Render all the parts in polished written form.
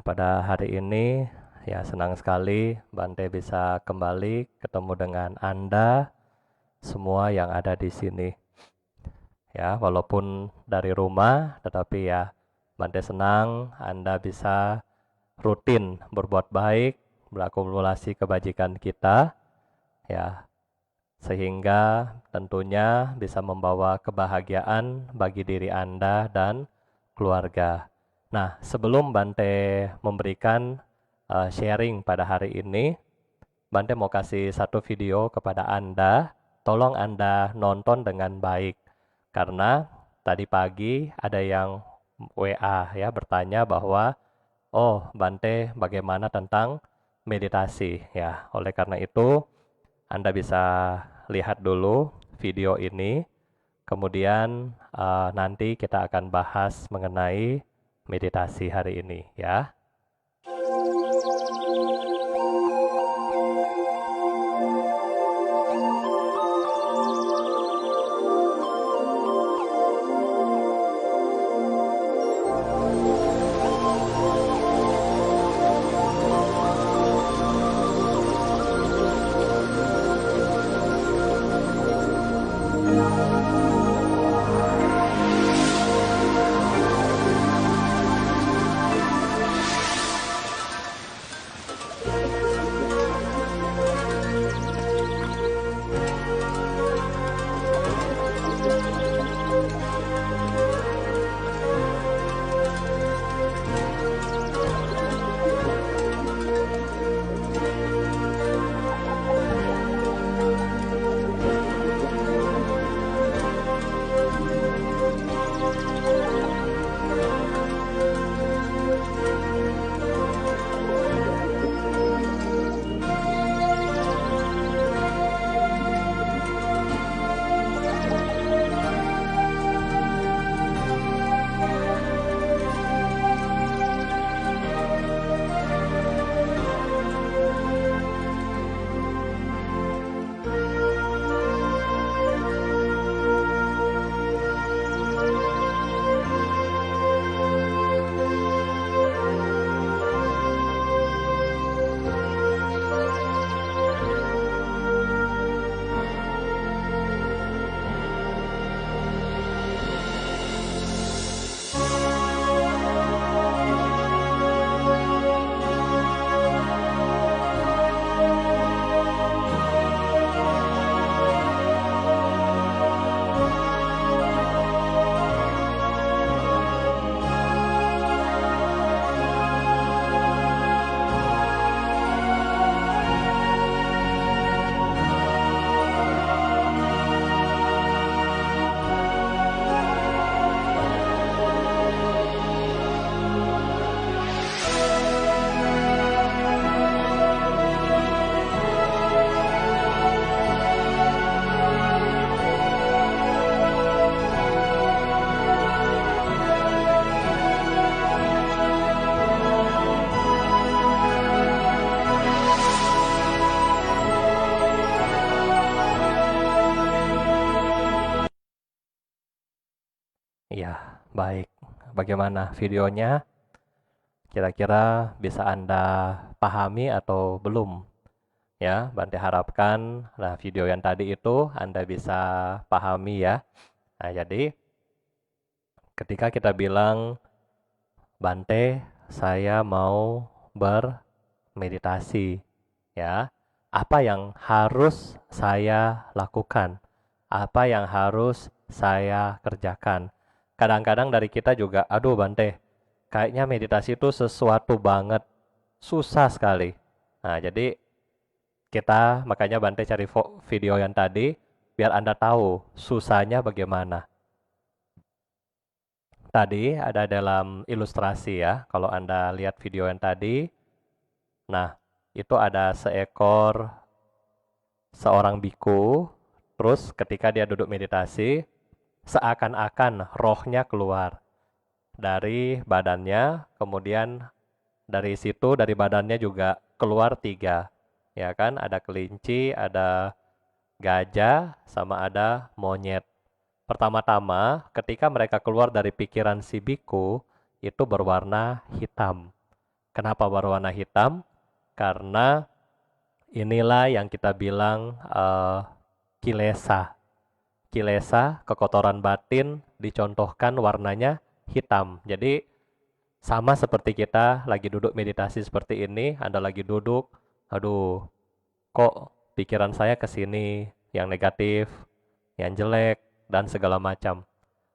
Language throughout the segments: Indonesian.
pada hari ini ya senang sekali Bante bisa kembali ketemu dengan Anda semua yang ada di sini. Ya, walaupun dari rumah, tetapi ya Bante senang Anda bisa rutin berbuat baik, berakumulasi kebajikan kita, ya, sehingga tentunya bisa membawa kebahagiaan bagi diri Anda dan keluarga. Nah, sebelum Bante memberikan sharing pada hari ini, Bante mau kasih satu video kepada Anda. Tolong Anda nonton dengan baik. Karena tadi pagi ada yang WA ya bertanya bahwa, oh Bante bagaimana tentang meditasi ya. Oleh karena itu, Anda bisa lihat dulu video ini. Kemudian nanti kita akan bahas mengenai meditasi hari ini ya. Ya, baik. Bagaimana videonya? Kira-kira bisa Anda pahami atau belum? Ya, Bante harapkan nah video yang tadi itu Anda bisa pahami ya. Nah, jadi ketika kita bilang Bante, saya mau bermeditasi ya. Apa yang harus saya lakukan? Apa yang harus saya kerjakan? Kadang-kadang dari kita juga, aduh Bante, kayaknya meditasi itu sesuatu banget, susah sekali. Nah, jadi kita makanya Bante cari video yang tadi biar Anda tahu susahnya bagaimana. Tadi ada dalam ilustrasi ya, kalau Anda lihat video yang tadi, nah itu ada seorang biku, terus ketika dia duduk meditasi, seakan-akan rohnya keluar dari badannya, kemudian dari badannya juga keluar tiga, ya kan? Ada kelinci, ada gajah, sama ada monyet. Pertama-tama, ketika mereka keluar dari pikiran si biku, itu berwarna hitam. Kenapa berwarna hitam? Karena inilah yang kita bilang kilesa. Kilesa, kekotoran batin, dicontohkan warnanya hitam. Jadi sama seperti kita lagi duduk meditasi seperti ini, Anda lagi duduk, aduh, kok pikiran saya ke sini, yang negatif, yang jelek, dan segala macam.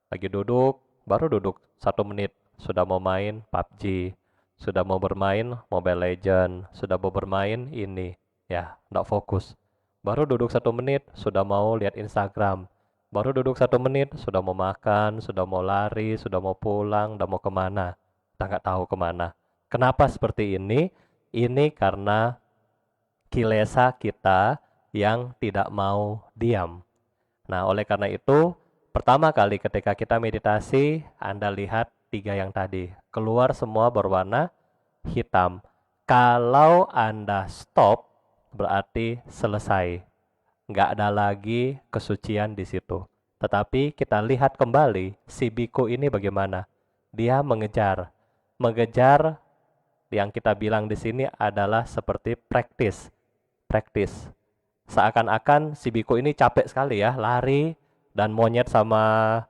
Lagi duduk, baru duduk 1 menit, sudah mau main PUBG, sudah mau bermain Mobile Legend, sudah mau bermain ini, ya, nggak fokus. Baru duduk 1 menit, sudah mau lihat Instagram. Baru duduk 1 menit, sudah mau makan, sudah mau lari, sudah mau pulang, udah mau kemana. Kita nggak tahu kemana. Kenapa seperti ini? Ini karena kilesa kita yang tidak mau diam. Nah, oleh karena itu, pertama kali ketika kita meditasi, Anda lihat 3 yang tadi. Keluar semua berwarna hitam. Kalau Anda stop, berarti selesai. Nggak ada lagi kesucian di situ. Tetapi kita lihat kembali, si biku ini bagaimana. Dia mengejar. Mengejar yang kita bilang di sini adalah seperti praktis. Praktis. Seakan-akan si biku ini capek sekali ya, lari dan monyet sama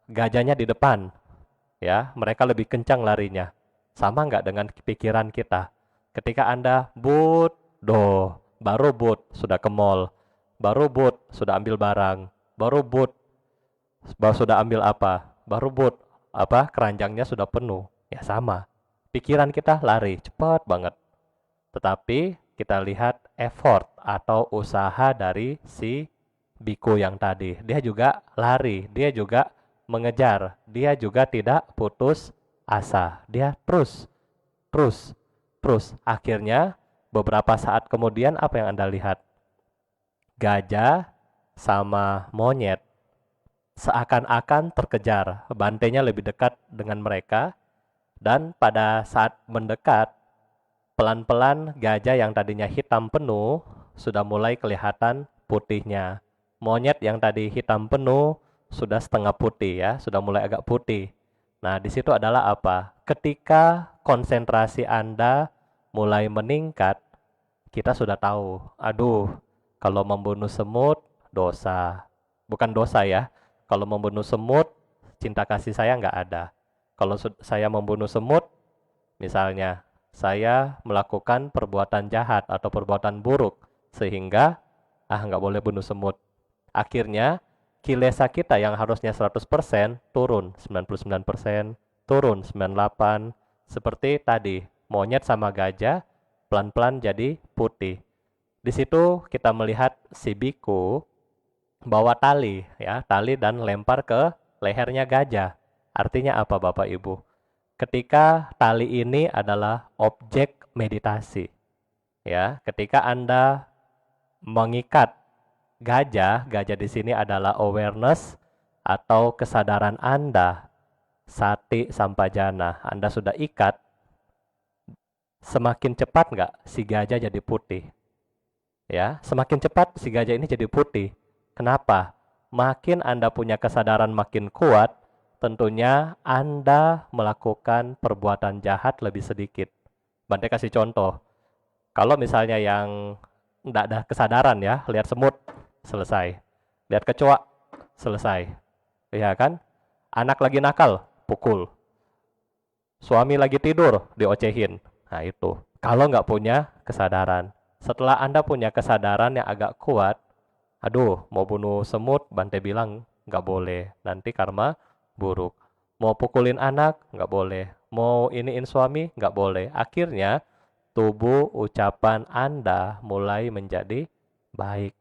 gajahnya di depan. Ya, mereka lebih kencang larinya. Sama nggak dengan pikiran kita? Ketika Anda baru sudah ke mall, baru sudah ambil barang, baru sudah ambil apa, baru keranjangnya sudah penuh. Ya sama, pikiran kita lari cepat banget. Tetapi kita lihat effort atau usaha dari si biku yang tadi. Dia juga lari, dia juga mengejar, dia juga tidak putus asa. Dia terus, terus, terus. Akhirnya beberapa saat kemudian apa yang Anda lihat? Gajah sama monyet seakan-akan terkejar. Bantainya lebih dekat dengan mereka dan pada saat mendekat, pelan-pelan gajah yang tadinya hitam penuh sudah mulai kelihatan putihnya. Monyet yang tadi hitam penuh sudah setengah putih ya, sudah mulai agak putih. Nah, di situ adalah apa? Ketika konsentrasi Anda mulai meningkat, kita sudah tahu, aduh, kalau membunuh semut dosa. Bukan dosa ya. Kalau membunuh semut, cinta kasih saya nggak ada. Kalau saya membunuh semut, misalnya saya melakukan perbuatan jahat atau perbuatan buruk sehingga nggak boleh bunuh semut. Akhirnya kilesa kita yang harusnya 100% turun 99%, turun 98%, seperti tadi monyet sama gajah pelan-pelan jadi putih. Di situ kita melihat si biku bawa tali ya, tali dan lempar ke lehernya gajah. Artinya apa Bapak Ibu? Ketika tali ini adalah objek meditasi. Ya, ketika Anda mengikat gajah, gajah di sini adalah awareness atau kesadaran Anda. Sati sampajana, Anda sudah ikat, semakin cepat nggak si gajah jadi putih? Ya, semakin cepat si gajah ini jadi putih. Kenapa? Makin Anda punya kesadaran makin kuat, tentunya Anda melakukan perbuatan jahat lebih sedikit. Bante kasih contoh. Kalau misalnya yang tidak ada kesadaran ya, lihat semut, selesai. Lihat kecoa, selesai. Ya kan? Anak lagi nakal, pukul. Suami lagi tidur, diocehin. Nah itu. Kalau nggak punya kesadaran. Setelah Anda punya kesadaran yang agak kuat, aduh, mau bunuh semut, Bante bilang nggak boleh. Nanti karma buruk. Mau pukulin anak, nggak boleh. Mau iniin suami, nggak boleh. Akhirnya, tubuh ucapan Anda mulai menjadi baik.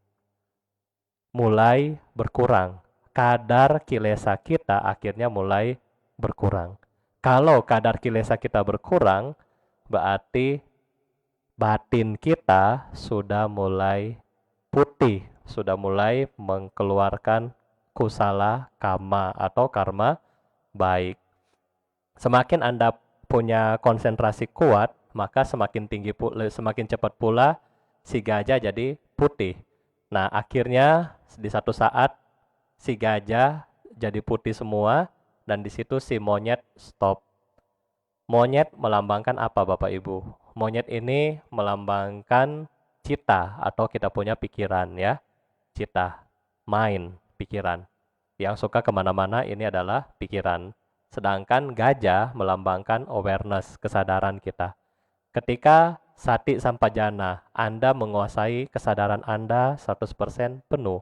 Mulai berkurang. Kadar kilesa kita akhirnya mulai berkurang. Kalau kadar kilesa kita berkurang, berarti batin kita sudah mulai putih, sudah mulai mengeluarkan kusala kama atau karma baik. Semakin Anda punya konsentrasi kuat, maka semakin tinggi semakin cepat pula si gajah jadi putih. Nah, akhirnya di satu saat si gajah jadi putih semua dan di situ si monyet stop. Monyet melambangkan apa Bapak Ibu? Monyet ini melambangkan cita atau kita punya pikiran ya. Cita, mind, pikiran. Yang suka kemana-mana ini adalah pikiran. Sedangkan gajah melambangkan awareness, kesadaran kita. Ketika sati sampajana, Anda menguasai kesadaran Anda 100% penuh,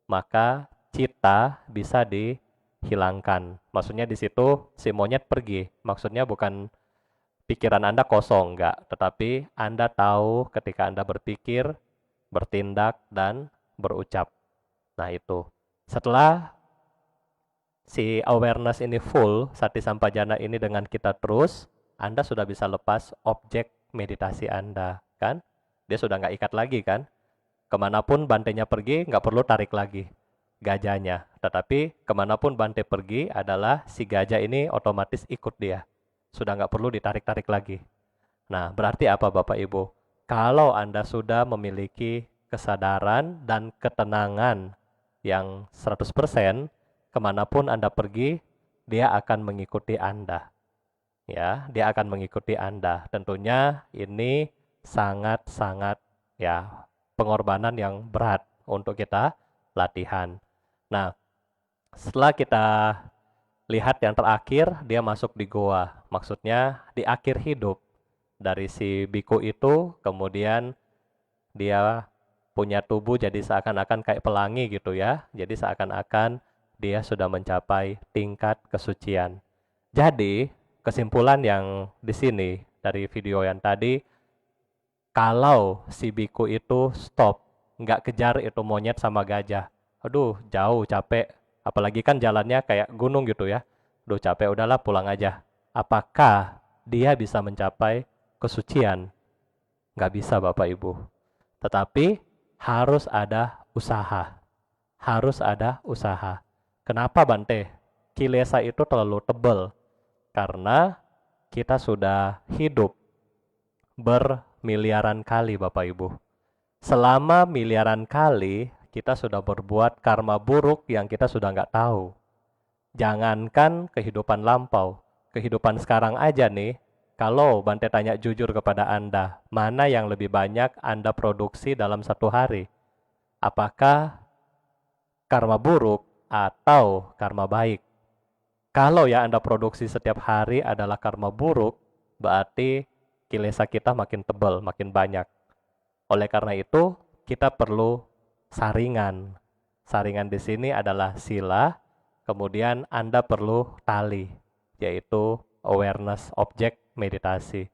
maka cita bisa dihilangkan. Maksudnya di situ si monyet pergi. Maksudnya bukan pikiran Anda kosong, enggak. Tetapi Anda tahu ketika Anda berpikir, bertindak, dan berucap. Nah itu. Setelah si awareness ini full, sati sampajana ini dengan kita terus, Anda sudah bisa lepas objek meditasi Anda, kan? Dia sudah nggak ikat lagi, kan? Kemanapun bantainya pergi, nggak perlu tarik lagi gajahnya. Tetapi kemanapun bantai pergi adalah si gajah ini otomatis ikut dia. Sudah nggak perlu ditarik-tarik lagi. Nah, berarti apa Bapak Ibu? Kalau Anda sudah memiliki kesadaran dan ketenangan yang 100%, kemanapun Anda pergi, dia akan mengikuti Anda. Ya, dia akan mengikuti Anda. Tentunya ini sangat-sangat ya pengorbanan yang berat untuk kita latihan. Nah, setelah kita lihat yang terakhir, dia masuk di goa. Maksudnya di akhir hidup dari si biku itu, kemudian dia punya tubuh jadi seakan-akan kayak pelangi gitu ya. Jadi seakan-akan dia sudah mencapai tingkat kesucian. Jadi, kesimpulan yang di sini dari video yang tadi, kalau si biku itu stop, nggak kejar itu monyet sama gajah. Aduh, jauh, capek. Apalagi kan jalannya kayak gunung gitu ya. Aduh, capek, udahlah pulang aja. Apakah dia bisa mencapai kesucian? Nggak bisa Bapak Ibu. Tetapi harus ada usaha. Harus ada usaha. Kenapa Bante? Kilesa itu terlalu tebal. Karena kita sudah hidup bermiliaran kali Bapak Ibu. Selama miliaran kali kita sudah berbuat karma buruk yang kita sudah nggak tahu. Jangankan kehidupan lampau, kehidupan sekarang aja nih, kalau Bante tanya jujur kepada Anda, mana yang lebih banyak Anda produksi dalam satu hari? Apakah karma buruk atau karma baik? Kalau yang Anda produksi setiap hari adalah karma buruk, berarti kilesa kita makin tebal, makin banyak. Oleh karena itu, kita perlu saringan. Saringan di sini adalah sila, kemudian Anda perlu tali, yaitu awareness objek meditasi.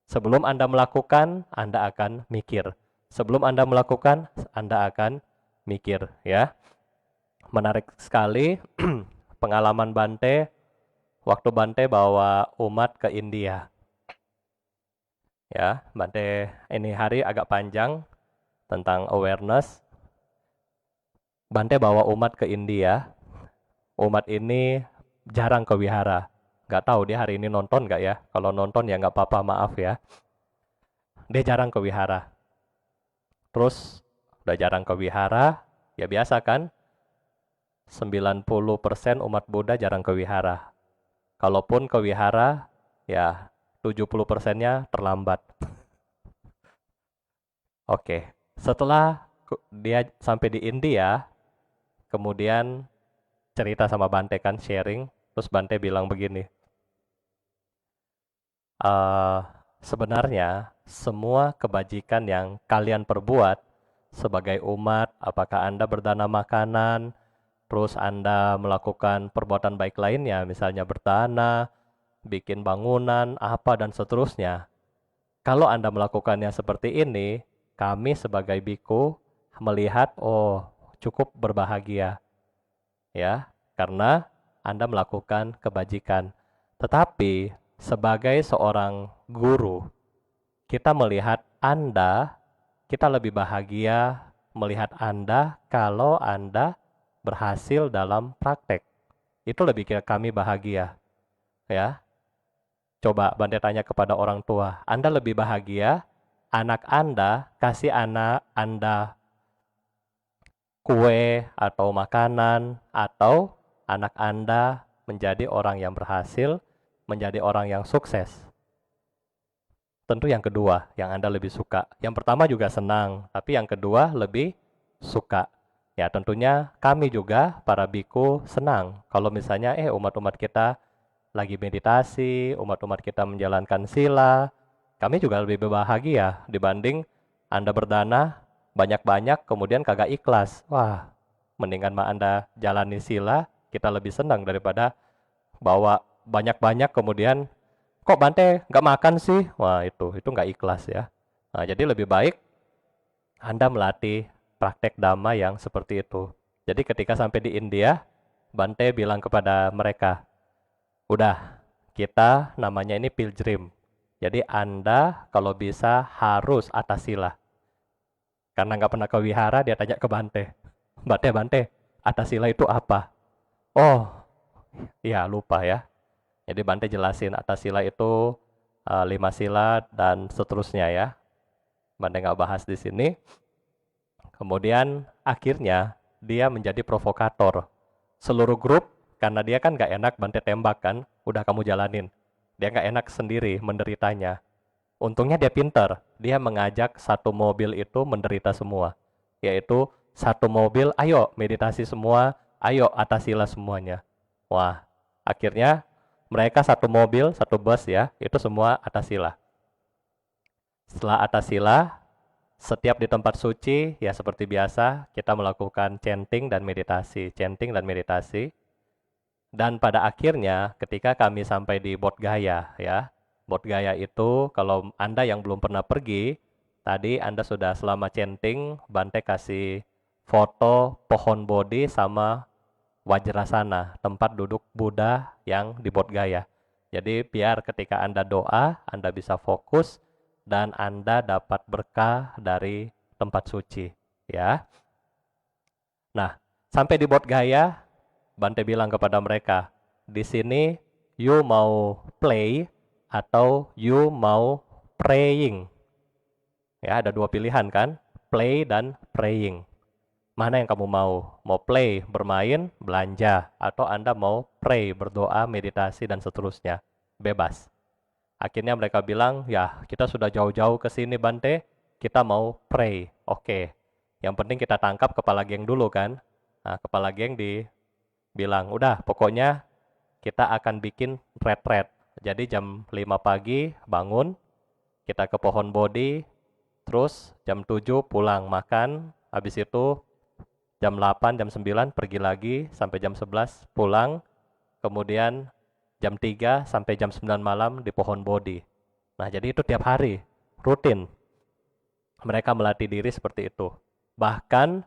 Sebelum Anda melakukan, Anda akan mikir. Sebelum Anda melakukan, Anda akan mikir, ya. Menarik sekali pengalaman Bante waktu Bante bawa umat ke India. Ya, Bante ini hari agak panjang tentang awareness. Bante bawa umat ke India. Umat ini jarang ke wihara. Gak tahu dia hari ini nonton gak ya? Kalau nonton ya gak apa-apa, maaf ya. Dia jarang ke wihara. Terus udah jarang ke wihara, ya biasa kan? 90% umat Buddha jarang ke wihara. Kalaupun ke wihara, ya 70%-nya terlambat. Oke, setelah dia sampai di India, kemudian cerita sama Bante kan, sharing, terus Bante bilang begini, sebenarnya semua kebajikan yang kalian perbuat sebagai umat, apakah Anda berdana makanan, terus Anda melakukan perbuatan baik lainnya, misalnya berdana, bikin bangunan, apa dan seterusnya. Kalau Anda melakukannya seperti ini, kami sebagai biku melihat, oh cukup berbahagia. Ya, karena Anda melakukan kebajikan. Tetapi sebagai seorang guru, kita melihat Anda, kita lebih bahagia melihat Anda kalau Anda berhasil dalam praktek. Itu lebih kami bahagia. Ya. Coba Bante tanya kepada orang tua, Anda lebih bahagia anak Anda kasih anak Anda kue atau makanan, atau anak Anda menjadi orang yang berhasil menjadi orang yang sukses? Tentu yang kedua, yang Anda lebih suka. Yang pertama juga senang, tapi yang kedua lebih suka. Ya, tentunya kami juga, para biku, senang kalau misalnya umat-umat kita lagi meditasi, umat-umat kita menjalankan sila. Kami juga lebih berbahagia dibanding Anda berdana banyak-banyak kemudian kagak ikhlas. Wah, mendingan mah Anda jalani sila, kita lebih senang daripada bawa banyak-banyak kemudian kok Bante nggak makan sih? Wah, itu nggak ikhlas ya. Nah, jadi lebih baik Anda melatih praktek dhamma yang seperti itu. Jadi ketika sampai di India, Bante bilang kepada mereka, udah, kita namanya ini pilgrim. Jadi Anda kalau bisa harus atas sila. Karena nggak pernah ke wihara, dia tanya ke Bante, Bante, atas sila itu apa? Oh, iya lupa ya. Jadi Bante jelasin atas sila itu 5 sila dan seterusnya ya. Bante nggak bahas di sini. Kemudian akhirnya dia menjadi provokator. Seluruh grup, karena dia kan nggak enak Bante tembak kan, udah kamu jalanin. Dia nggak enak sendiri menderitanya. Untungnya dia pinter. Dia mengajak satu mobil itu menderita semua. Yaitu satu mobil, ayo meditasi semua, ayo atas sila semuanya. Wah, akhirnya mereka satu mobil, satu bus ya, itu semua atas sila. Setelah atas sila, setiap di tempat suci, ya seperti biasa, kita melakukan chanting dan meditasi. Chanting dan meditasi. Dan pada akhirnya, ketika kami sampai di Bodh Gaya, ya, Bodh Gaya itu, kalau Anda yang belum pernah pergi, tadi Anda sudah selama chanting, Bante kasih foto pohon Bodhi sama Wajrasana, tempat duduk Buddha yang di Bodh Gaya. Jadi biar ketika Anda doa, Anda bisa fokus dan Anda dapat berkah dari tempat suci, ya. Nah, sampai di Bodh Gaya, Bante bilang kepada mereka, di sini you mau play atau you mau praying. Ya, ada dua pilihan kan, play dan praying. Mana yang kamu mau? Mau play, bermain, belanja, atau Anda mau pray, berdoa, meditasi, dan seterusnya. Bebas. Akhirnya mereka bilang, ya kita sudah jauh-jauh ke sini Bante, kita mau pray. Oke, yang penting kita tangkap kepala geng dulu kan. Nah, kepala geng dibilang, udah pokoknya kita akan bikin retret. Jadi jam 5 pagi bangun, kita ke pohon Bodhi, terus jam 7 pulang makan, habis itu jam 8, jam 9 pergi lagi, sampai jam 11 pulang, kemudian jam 3 sampai jam 9 malam di pohon Bodhi. Nah, jadi itu tiap hari, rutin. Mereka melatih diri seperti itu. Bahkan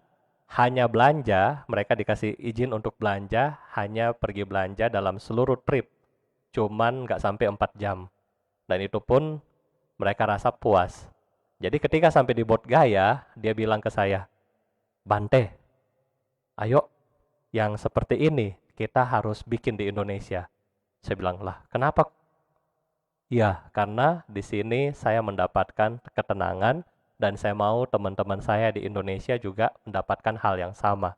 hanya belanja, mereka dikasih izin untuk belanja, hanya pergi belanja dalam seluruh trip. Cuman nggak sampai 4 jam. Dan itu pun mereka rasa puas. Jadi ketika sampai di Bodh Gaya, dia bilang ke saya, Bante, ayo yang seperti ini kita harus bikin di Indonesia. Saya bilang, lah kenapa? Ya, karena di sini saya mendapatkan ketenangan dan saya mau teman-teman saya di Indonesia juga mendapatkan hal yang sama.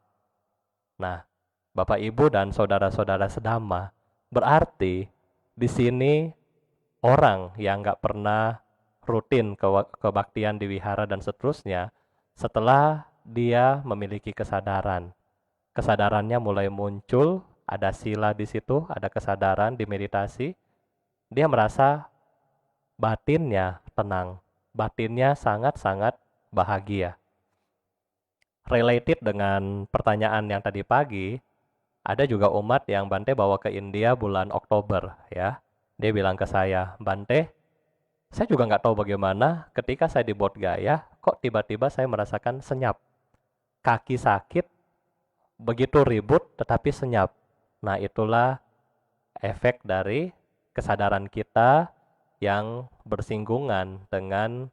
Nah, Bapak Ibu dan saudara-saudara sedama, berarti di sini orang yang nggak pernah rutin kebaktian di wihara dan seterusnya, setelah dia memiliki kesadaran, kesadarannya mulai muncul, ada sila di situ, ada kesadaran di meditasi, dia merasa batinnya tenang, batinnya sangat-sangat bahagia. Related dengan pertanyaan yang tadi pagi, ada juga umat yang Bante bawa ke India bulan Oktober ya. Dia bilang ke saya, Bante, saya juga nggak tahu bagaimana ketika saya di Bodh Gaya, kok tiba-tiba saya merasakan senyap. Kaki sakit, begitu ribut tetapi senyap. Nah, itulah efek dari kesadaran kita yang bersinggungan dengan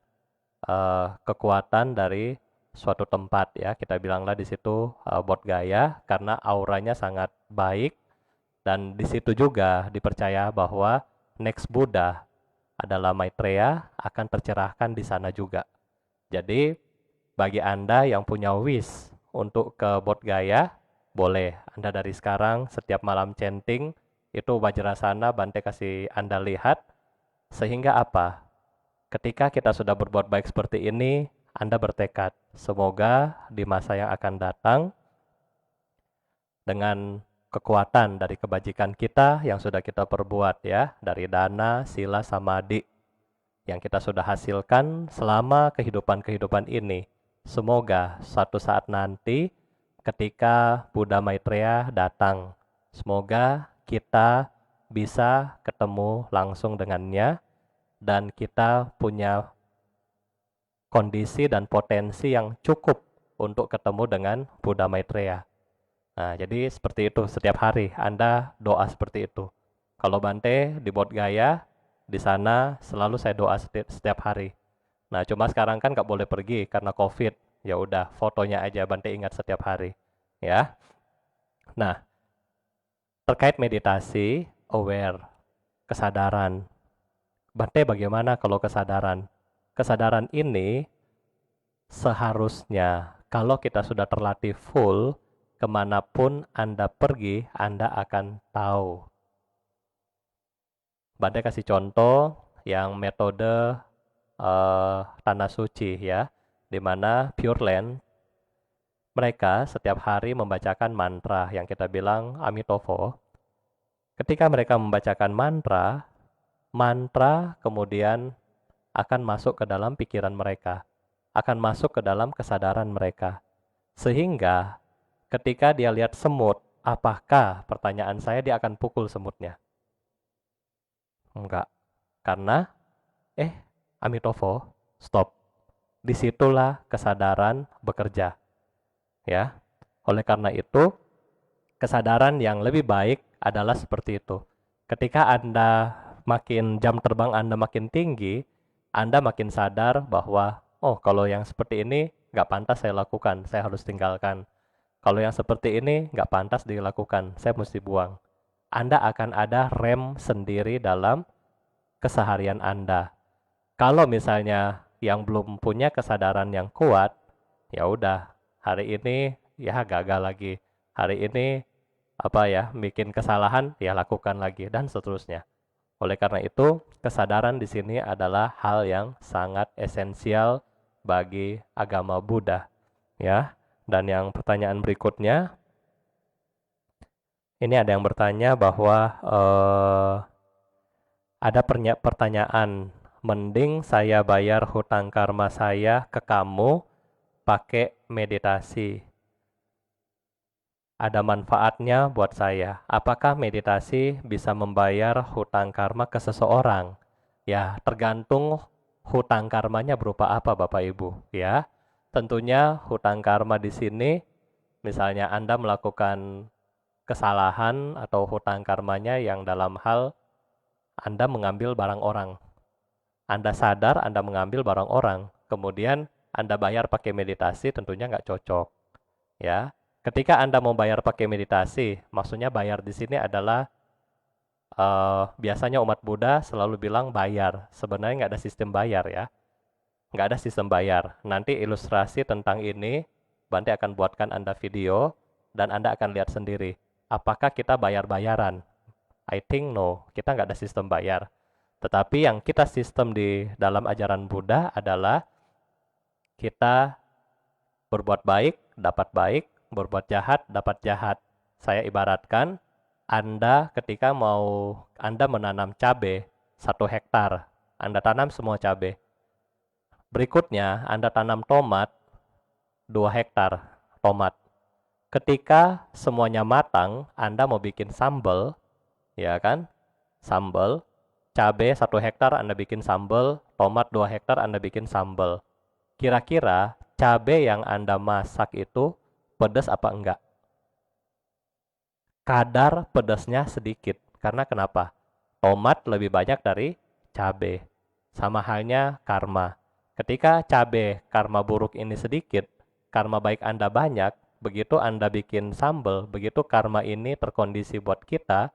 kekuatan dari suatu tempat ya. Kita bilanglah di situ Bodh Gaya karena auranya sangat baik dan di situ juga dipercaya bahwa next Buddha adalah Maitreya akan tercerahkan di sana juga. Jadi bagi Anda yang punya wish untuk ke Bodh Gaya, boleh Anda dari sekarang setiap malam chanting Itu Wajrasana Bante kasih Anda lihat, sehingga apa? Ketika kita sudah berbuat baik seperti ini, Anda bertekad, semoga di masa yang akan datang, dengan kekuatan dari kebajikan kita yang sudah kita perbuat ya, dari dana, sila, samadhi, yang kita sudah hasilkan selama kehidupan-kehidupan ini. Semoga suatu saat nanti ketika Buddha Maitreya datang, semoga kita bisa ketemu langsung dengannya dan kita punya kondisi dan potensi yang cukup untuk ketemu dengan Buddha Maitreya. Nah, jadi seperti itu setiap hari Anda doa seperti itu. Kalau Bante di Bodh Gaya, di sana selalu saya doa setiap hari. Nah, cuma sekarang kan nggak boleh pergi karena COVID. Ya udah, fotonya aja Bante ingat setiap hari. Ya. Nah, terkait meditasi, aware, kesadaran. Bante bagaimana kalau kesadaran? Kesadaran ini seharusnya kalau kita sudah terlatih full, kemanapun Anda pergi, Anda akan tahu. Bante kasih contoh yang metode tanah suci ya, di mana Pure Land mereka setiap hari membacakan mantra yang kita bilang Amitofo. Ketika mereka membacakan mantra, mantra kemudian akan masuk ke dalam pikiran mereka, akan masuk ke dalam kesadaran mereka. Sehingga ketika dia lihat semut, apakah pertanyaan saya dia akan pukul semutnya? Enggak. Karena, Amitofo, stop. Disitulah kesadaran bekerja. Ya. Oleh karena itu, kesadaran yang lebih baik adalah seperti itu. Ketika Anda makin jam terbang Anda makin tinggi, Anda makin sadar bahwa, oh kalau yang seperti ini nggak pantas saya lakukan, saya harus tinggalkan. Kalau yang seperti ini nggak pantas dilakukan, saya mesti buang. Anda akan ada rem sendiri dalam keseharian Anda. Kalau misalnya yang belum punya kesadaran yang kuat, ya udah, hari ini ya gagal lagi. Hari ini bikin kesalahan, ya lakukan lagi dan seterusnya. Oleh karena itu, kesadaran di sini adalah hal yang sangat esensial bagi agama Buddha, ya. Dan yang pertanyaan berikutnya, ini ada yang bertanya bahwa ada pertanyaan, mending saya bayar hutang karma saya ke kamu pakai meditasi. Ada manfaatnya buat saya. Apakah meditasi bisa membayar hutang karma ke seseorang? Ya, tergantung hutang karmanya berupa apa, Bapak Ibu, ya. Tentunya hutang karma di sini misalnya Anda melakukan kesalahan atau hutang karmanya yang dalam hal Anda mengambil barang orang. Anda sadar Anda mengambil barang orang, kemudian Anda bayar pakai meditasi, tentunya nggak cocok. Ya, ketika Anda mau bayar pakai meditasi, maksudnya bayar di sini adalah biasanya umat Buddha selalu bilang bayar. Sebenarnya nggak ada sistem bayar ya, nggak ada sistem bayar. Nanti ilustrasi tentang ini, Bante akan buatkan Anda video dan Anda akan lihat sendiri. Apakah kita bayar-bayaran? I think no, kita nggak ada sistem bayar. Tetapi yang kita sistem di dalam ajaran Buddha adalah kita berbuat baik, dapat baik, berbuat jahat, dapat jahat. Saya ibaratkan, Anda ketika Anda menanam cabai 1 hektar, Anda tanam semua cabai. Berikutnya, Anda tanam tomat 2 hektar tomat. Ketika semuanya matang, Anda mau bikin sambal, ya kan? Sambal, cabai 1 hektar Anda bikin sambal, tomat 2 hektar Anda bikin sambal. Kira-kira cabai yang Anda masak itu pedas apa enggak? Kadar pedasnya sedikit. Karena kenapa? Tomat lebih banyak dari cabai. Sama halnya karma. Ketika cabai karma buruk ini sedikit, karma baik Anda banyak, begitu Anda bikin sambal, begitu karma ini terkondisi buat kita,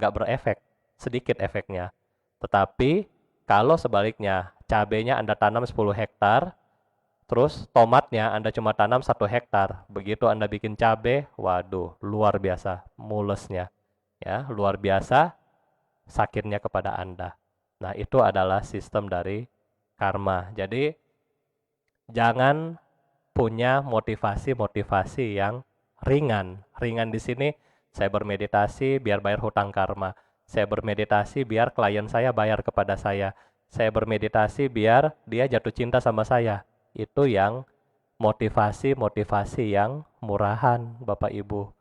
nggak berefek, sedikit efeknya. Tetapi kalau sebaliknya, cabainya Anda tanam 10 hektar, terus tomatnya Anda cuma tanam 1 hektar. Begitu Anda bikin cabai, waduh, luar biasa mulesnya. ya, luar biasa sakitnya kepada Anda. Nah, itu adalah sistem dari karma. Jadi, jangan punya motivasi-motivasi yang ringan. Ringan di sini, saya bermeditasi biar bayar hutang karma. Saya bermeditasi biar klien saya bayar kepada saya. Saya bermeditasi biar dia jatuh cinta sama saya. Itu yang motivasi-motivasi yang murahan, Bapak Ibu.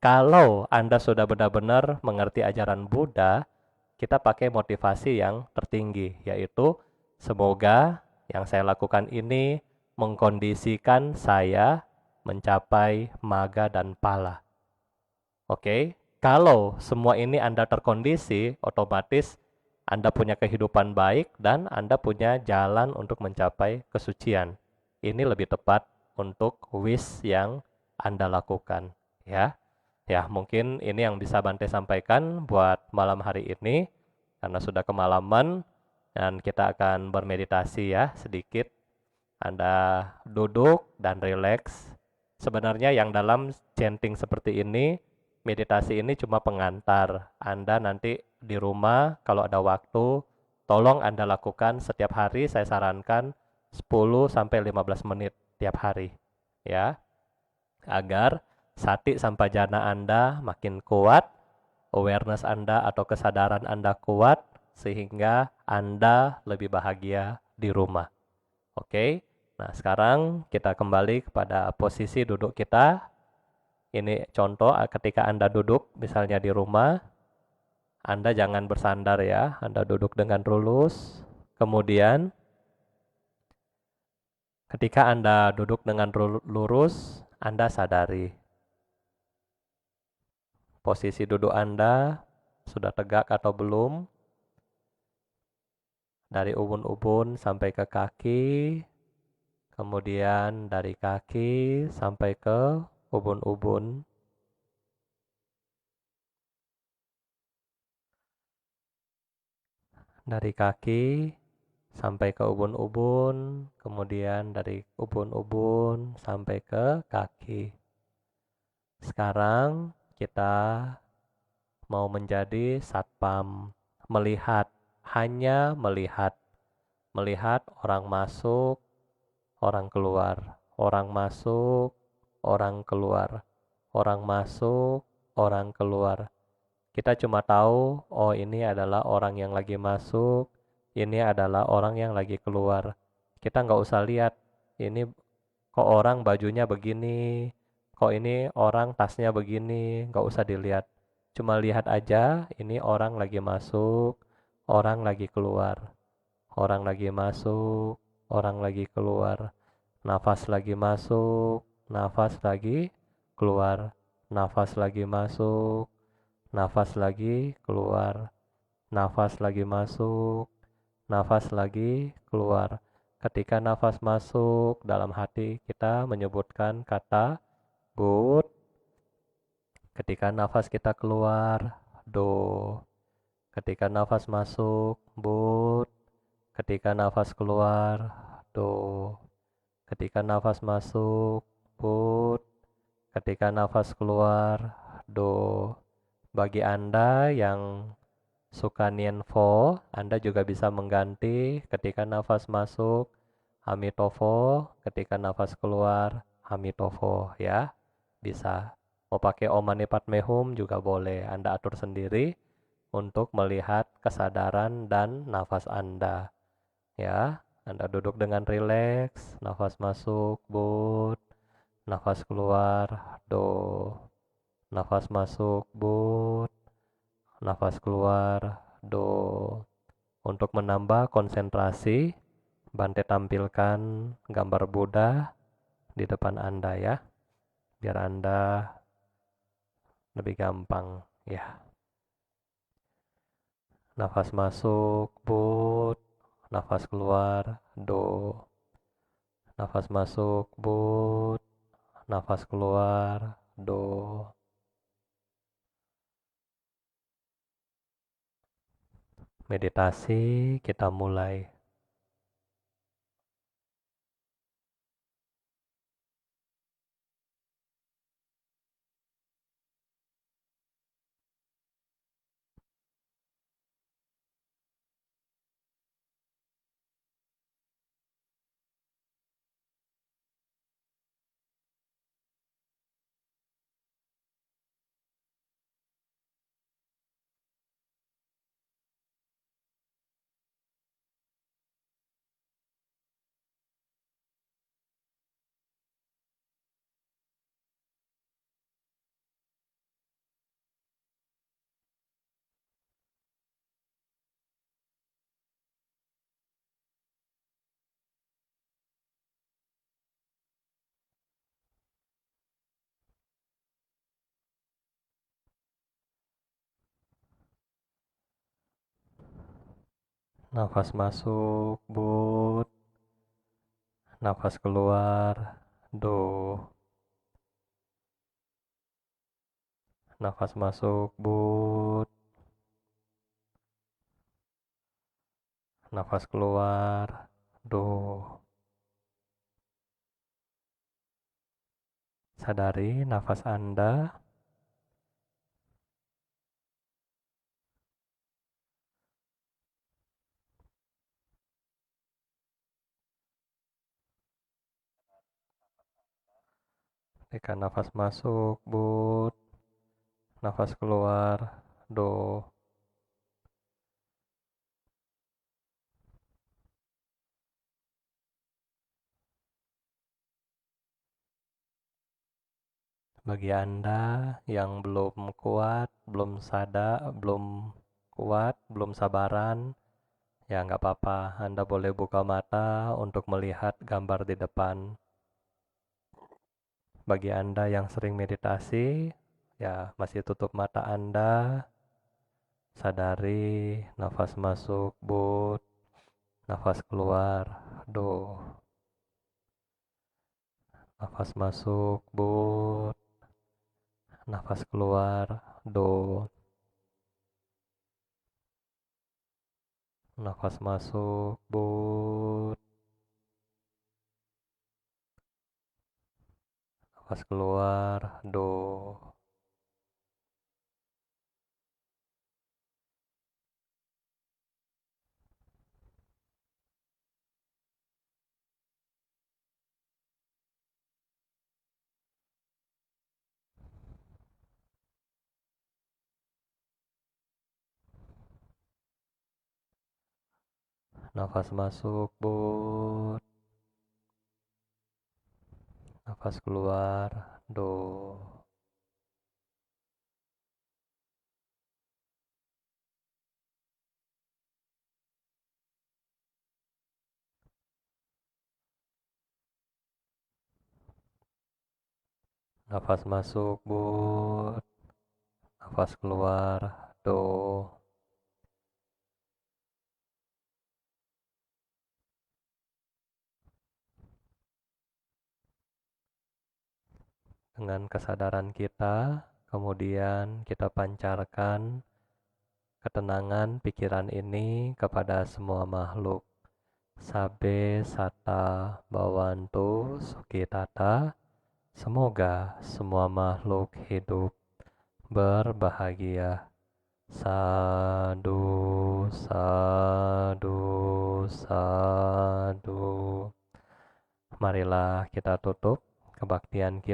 Kalau Anda sudah benar-benar mengerti ajaran Buddha, kita pakai motivasi yang tertinggi, yaitu semoga yang saya lakukan ini mengkondisikan saya mencapai maga dan pala. Oke, kalau semua ini Anda terkondisi, otomatis Anda punya kehidupan baik dan Anda punya jalan untuk mencapai kesucian. Ini lebih tepat untuk wish yang Anda lakukan, ya. Ya, mungkin ini yang bisa Bante sampaikan buat malam hari ini karena sudah kemalaman dan kita akan bermeditasi ya sedikit. Anda duduk dan rileks. Sebenarnya yang dalam chanting seperti ini, meditasi ini cuma pengantar. Anda nanti di rumah kalau ada waktu, tolong Anda lakukan setiap hari. Saya sarankan 10 sampai 15 menit tiap hari. Ya, agar sati sampajana Anda makin kuat, awareness Anda atau kesadaran Anda kuat, sehingga Anda lebih bahagia di rumah. Oke, nah sekarang kita kembali kepada posisi duduk kita. Ini contoh ketika Anda duduk misalnya di rumah, Anda jangan bersandar ya, Anda duduk dengan lurus. Kemudian ketika Anda duduk dengan lurus, Anda sadari posisi duduk Anda sudah tegak atau belum. Dari ubun-ubun sampai ke kaki, kemudian dari kaki sampai ke ubun-ubun. Dari kaki sampai ke ubun-ubun, kemudian dari ubun-ubun sampai ke kaki. Sekarang kita mau menjadi satpam, melihat, hanya melihat. Melihat orang masuk, orang keluar, orang masuk, orang keluar, orang masuk, orang keluar. Kita cuma tahu, oh ini adalah orang yang lagi masuk, ini adalah orang yang lagi keluar. Kita nggak usah lihat, ini kok orang bajunya begini, kok ini orang tasnya begini, nggak usah dilihat. Cuma lihat aja, ini orang lagi masuk, orang lagi keluar, orang lagi masuk, orang lagi keluar, nafas lagi masuk, nafas lagi keluar, nafas lagi masuk, nafas lagi keluar, nafas lagi masuk, nafas lagi keluar. Ketika nafas masuk dalam hati kita menyebutkan kata Bud. Ketika nafas kita keluar, Do. Ketika nafas masuk, Bud. Ketika nafas keluar, Do. Ketika nafas masuk, Bud. Ketika nafas keluar, Do. Bagi Anda yang suka nianfo, Anda juga bisa mengganti ketika nafas masuk, Hamitofo, ketika nafas keluar, Hamitofo ya. Bisa. Mau pakai Om Mani Padme Hum juga boleh. Anda atur sendiri untuk melihat kesadaran dan nafas Anda. Ya, Anda duduk dengan rileks, nafas masuk, Bud, nafas keluar, Do. Nafas masuk, Bud, nafas keluar, Do. Untuk menambah konsentrasi, Bante tampilkan gambar Buddha di depan Anda ya, biar Anda lebih gampang ya. Nafas masuk, Bud, nafas keluar, Do. Nafas masuk, Bud, nafas keluar, Do. Meditasi kita mulai. Nafas masuk, but. Nafas keluar, do. Nafas masuk, but. Nafas keluar, do. Sadari nafas Anda. Ketika nafas masuk, but. Nafas keluar, do. Bagi Anda yang belum kuat, belum sadar, belum kuat, belum sabaran, ya nggak apa-apa. Anda boleh buka mata untuk melihat gambar di depan. Bagi Anda yang sering meditasi, ya masih tutup mata Anda, sadari nafas masuk, but, nafas keluar, do. Nafas masuk, but, nafas keluar, do. Nafas masuk, but, nafas keluar, do. Nafas masuk, but, nafas keluar, do. Nafas masuk, but, nafas keluar, do. Dengan kesadaran kita, kemudian kita pancarkan ketenangan pikiran ini kepada semua makhluk. Sabe sata bawantu sukitata. Semoga semua makhluk hidup berbahagia. Sadu, sadu, sadu. Marilah kita tutup kebaktian kita